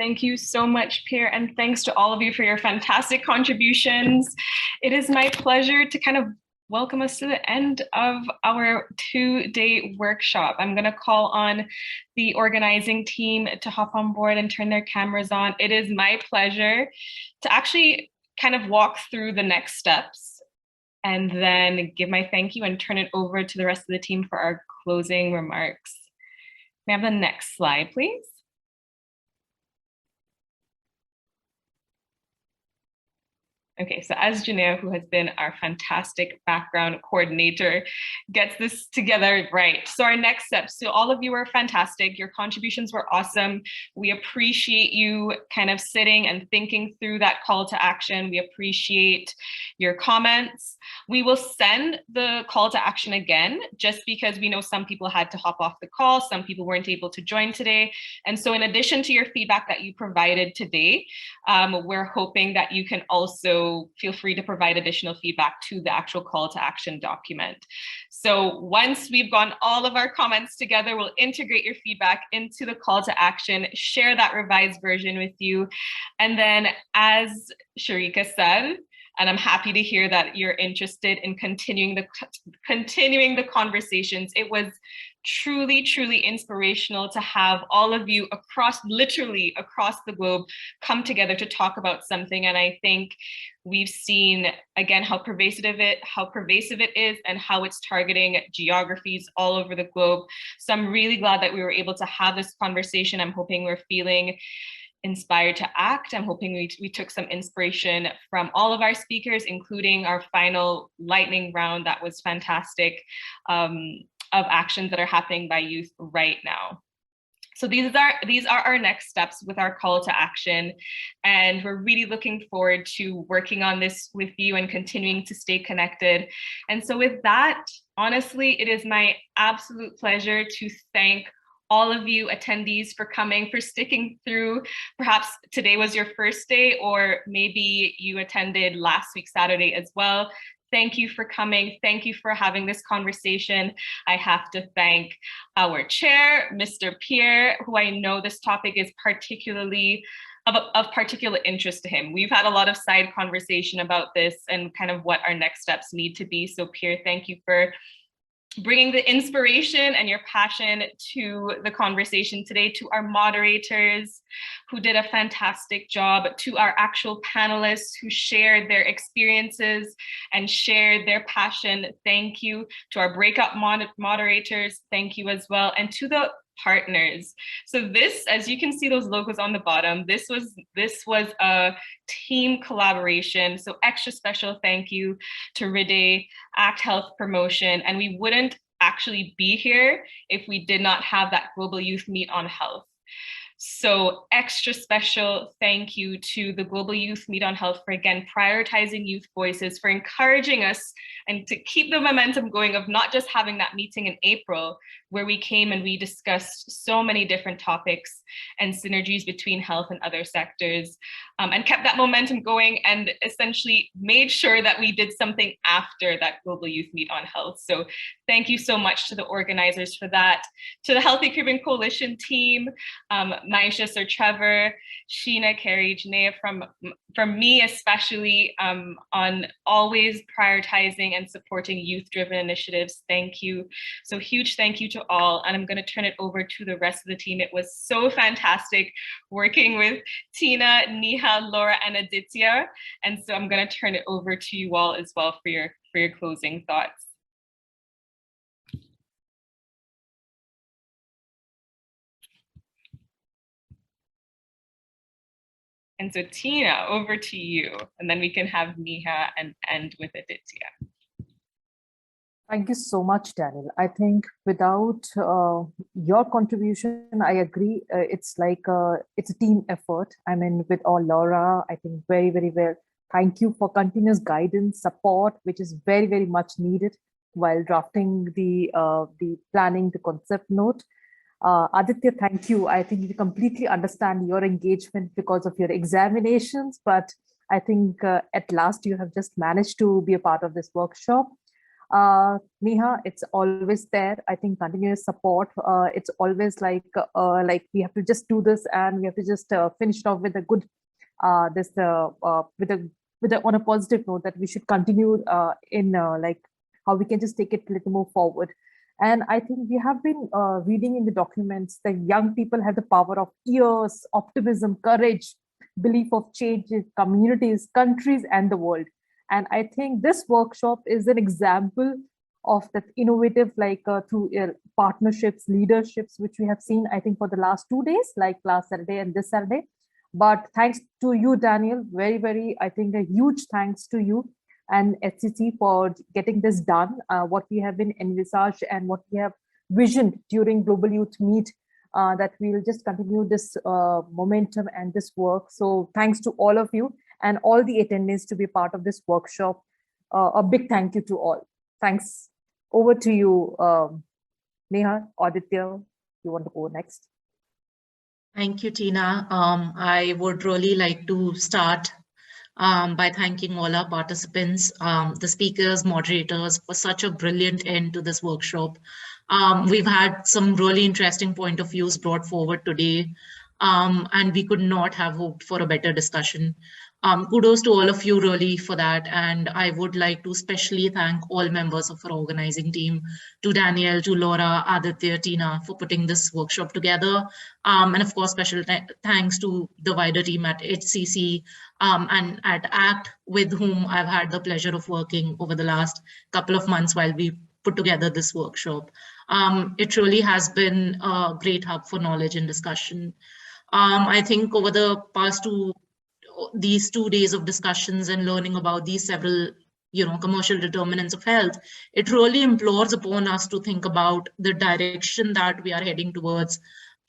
Thank you so much, Pierre, and thanks to all of you for your fantastic contributions. It is my pleasure to kind of welcome us to the end of our 2-day workshop. I'm going to call on the organizing team to hop on board and turn their cameras on. It is my pleasure to actually kind of walk through the next steps and then give my thank you and turn it over to the rest of the team for our closing remarks. May I have the next slide, please? Okay, so as Jain, who has been our fantastic background coordinator, gets this together right. So our next steps, so all of you are fantastic. Your contributions were awesome. We appreciate you kind of sitting and thinking through that call to action. We appreciate your comments. We will send the call to action again, just because we know some people had to hop off the call, some people weren't able to join today. And so in addition to your feedback that you provided today, we're hoping that you can also feel free to provide additional feedback to the actual call to action document. So once we've gotten all of our comments together, we'll integrate your feedback into the call to action, share that revised version with you. And then as Sharika said, and I'm happy to hear that you're interested in continuing the conversations. It was truly, truly inspirational to have all of you literally across the globe come together to talk about something. And I think we've seen again how pervasive it is and how it's targeting geographies all over the globe. So I'm really glad that we were able to have this conversation. I'm hoping we're feeling inspired to act. I'm hoping we took some inspiration from all of our speakers, including our final lightning round that was fantastic, of actions that are happening by youth right now. So these are our next steps with our call to action. And we're really looking forward to working on this with you and continuing to stay connected. And so with that, honestly, it is my absolute pleasure to thank all of you attendees for coming, for sticking through. Perhaps today was your first day, or maybe you attended last week, Saturday as well. Thank you for coming. Thank you for having this conversation. I have to thank our chair, Mr. Pierre, who I know this topic is particularly of particular interest to him. We've had a lot of side conversation about this and kind of what our next steps need to be. So Pierre, thank you for bringing the inspiration and your passion to the conversation today, to our moderators who did a fantastic job, to our actual panelists who shared their experiences and shared their passion. Thank you. To our breakout moderators, thank you as well. And to the partners. So this, as you can see those logos on the bottom, this was a team collaboration. So extra special thank you to Ride, Act Health Promotion. And we wouldn't actually be here if we did not have that Global Youth Meet on Health. So extra special thank you to the Global Youth Meet on Health for, again, prioritizing youth voices, for encouraging us and to keep the momentum going of not just having that meeting in April, where we came and we discussed so many different topics and synergies between health and other sectors, and kept that momentum going and essentially made sure that we did something after that Global Youth Meet on Health. So thank you so much to the organizers for that. To the Healthy Caribbean Coalition team, Maisha, Sir Trevor, Sheena, Carrie, Jain, from me especially, on always prioritizing and supporting youth-driven initiatives. Thank you. So huge thank you to all. And I'm going to turn it over to the rest of the team. It was so fantastic working with Tina, Neha, Laura, and Aditya. And so I'm going to turn it over to you all as well for your closing thoughts. And so Tina, over to you, and then we can have Neha and end with Aditya. Thank you so much, Danielle. I think without your contribution, I agree. It's a team effort. I mean, with all Laura, I think very, very well. Thank you for continuous guidance, support, which is very, very much needed while drafting the planning, the concept note. Aditya, thank you. I think we completely understand your engagement because of your examinations, but I think at last you have just managed to be a part of this workshop. Neha, it's always there. I think continuous support. It's always like we have to just do this and we have to just finish it off with a good this with a on a positive note that we should continue in like how we can just take it a little more forward. And I think we have been reading in the documents that young people have the power of years, optimism, courage, belief of change in communities, countries, and the world. And I think this workshop is an example of that innovative, like through partnerships, leaderships, which we have seen, I think, for the last 2 days, like last Saturday and this Saturday. But thanks to you, Daniel, very, very, I think a huge thanks to you and HCC for getting this done, what we have been envisaged and what we have visioned during Global Youth Meet, that we'll just continue this momentum and this work. So thanks to all of you and all the attendees to be part of this workshop. A big thank you to all. Thanks. Over to you, Neha, Aditya, you want to go next? Thank you, Tina. I would really like to start by thanking all our participants, the speakers, moderators, for such a brilliant end to this workshop. We've had some really interesting point of views brought forward today, and we could not have hoped for a better discussion. Kudos to all of you really for that. And I would like to especially thank all members of our organizing team, to Danielle, to Laura, Aditya, Tina, for putting this workshop together. And of course, special thanks to the wider team at HCC and at ACT, with whom I've had the pleasure of working over the last couple of months while we put together this workshop. It really has been a great hub for knowledge and discussion. I think over the past these 2 days of discussions and learning about these several commercial determinants of health, it really implores upon us to think about the direction that we are heading towards,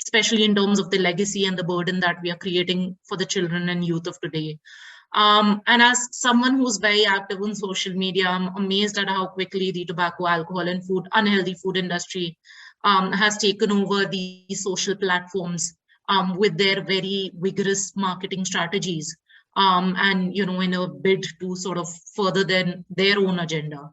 especially in terms of the legacy and the burden that we are creating for the children and youth of today. And as someone who's very active on social media, I'm amazed at how quickly the tobacco, alcohol, and unhealthy food industry has taken over these social platforms with their very vigorous marketing strategies, and in a bid to sort of further their own agenda.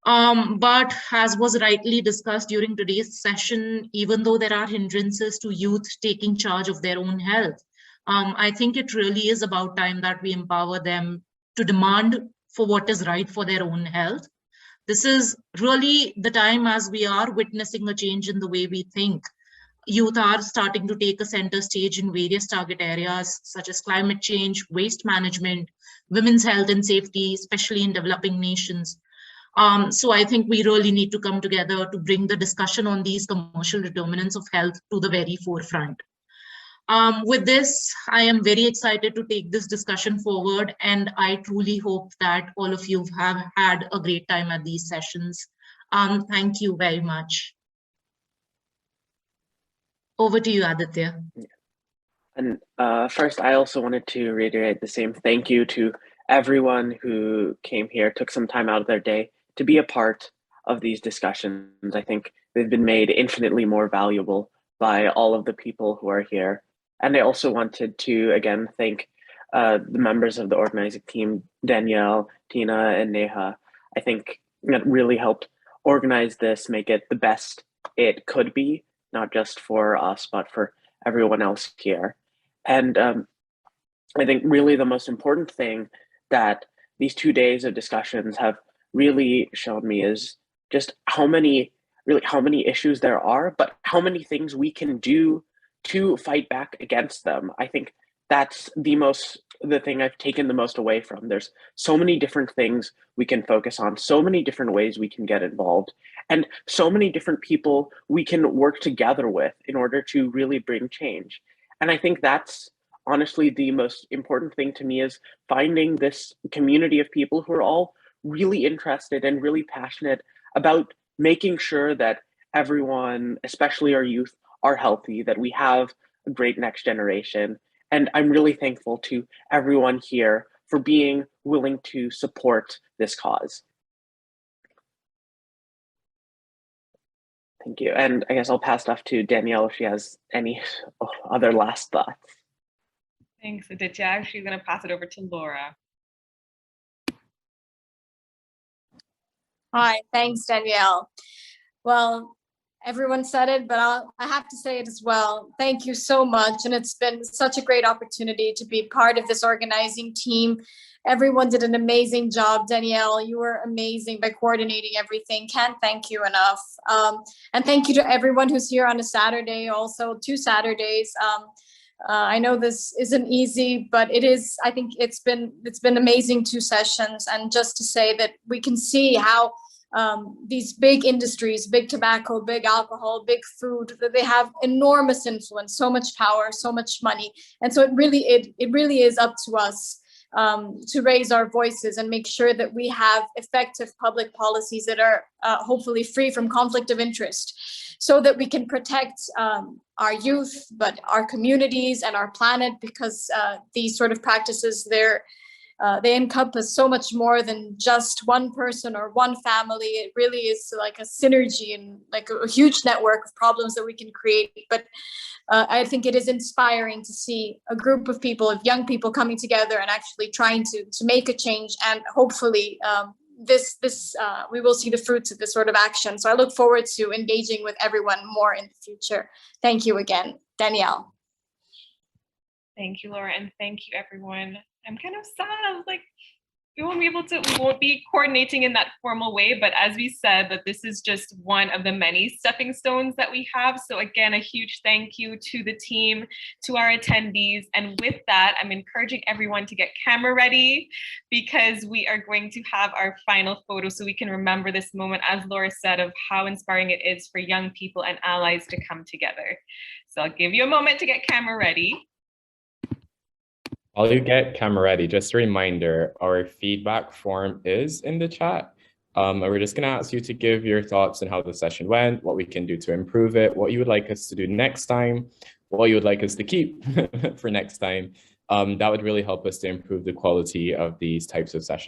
But as was rightly discussed during today's session, even though there are hindrances to youth taking charge of their own health, I think it really is about time that we empower them to demand for what is right for their own health. This is really the time, as we are witnessing a change in the way we think. Youth are starting to take a center stage in various target areas such as climate change, waste management, women's health and safety, especially in developing nations. So I think we really need to come together to bring the discussion on these commercial determinants of health to the very forefront. With this, I am very excited to take this discussion forward, and I truly hope that all of you have had a great time at these sessions. Thank you very much. Over to you, Aditya. And first, I also wanted to reiterate the same thank you to everyone who came here, took some time out of their day to be a part of these discussions. I think they've been made infinitely more valuable by all of the people who are here. And I also wanted to, again, thank the members of the organizing team, Danielle, Tina, and Neha. I think that really helped organize this, make it the best it could be, not just for us, but for everyone else here. And I think really the most important thing that these 2 days of discussions have really shown me is just how many issues there are, but how many things we can do to fight back against them. I think that's the thing I've taken the most away from. There's so many different things we can focus on, so many different ways we can get involved, and so many different people we can work together with in order to really bring change. And I think that's honestly the most important thing to me, is finding this community of people who are all really interested and really passionate about making sure that everyone, especially our youth, are healthy, that we have a great next generation. And I'm really thankful to everyone here for being willing to support this cause. Thank you. And I guess I'll pass it off to Danielle if she has any other last thoughts. Thanks, Aditya. I'm actually going to pass it over to Laura. Hi, thanks, Danielle. Well, everyone said it, but I have to say it as well. Thank you so much. And it's been such a great opportunity to be part of this organizing team. Everyone did an amazing job. Danielle, you were amazing by coordinating everything. Can't thank you enough. And thank you to everyone who's here on a Saturday, also 2 Saturdays. I know this isn't easy, but it is. I think it's been amazing 2 sessions, and just to say that we can see how these big industries, big tobacco, big alcohol, big food, that they have enormous influence, so much power, so much money, and so it really is up to us to raise our voices and make sure that we have effective public policies that are hopefully free from conflict of interest, so that we can protect our youth, but our communities and our planet, because these sort of practices, they encompass so much more than just one person or one family. It really is like a synergy and like a huge network of problems that we can create. But I think it is inspiring to see a group of people, of young people, coming together and actually trying to make a change. And hopefully we will see the fruits of this sort of action. So I look forward to engaging with everyone more in the future. Thank you again, Danielle. Thank you, Laura, and thank you, everyone. I'm kind of sad. I was like, we won't be coordinating in that formal way, but as we said, that this is just one of the many stepping stones that we have. So again, a huge thank you to the team, to our attendees. And with that, I'm encouraging everyone to get camera ready, because we are going to have our final photo so we can remember this moment, as Laura said, of how inspiring it is for young people and allies to come together. So I'll give you a moment to get camera ready. While you get camera ready, just a reminder, our feedback form is in the chat. And we're just going to ask you to give your thoughts on how the session went, what we can do to improve it, what you would like us to do next time, what you would like us to keep for next time. That would really help us to improve the quality of these types of sessions.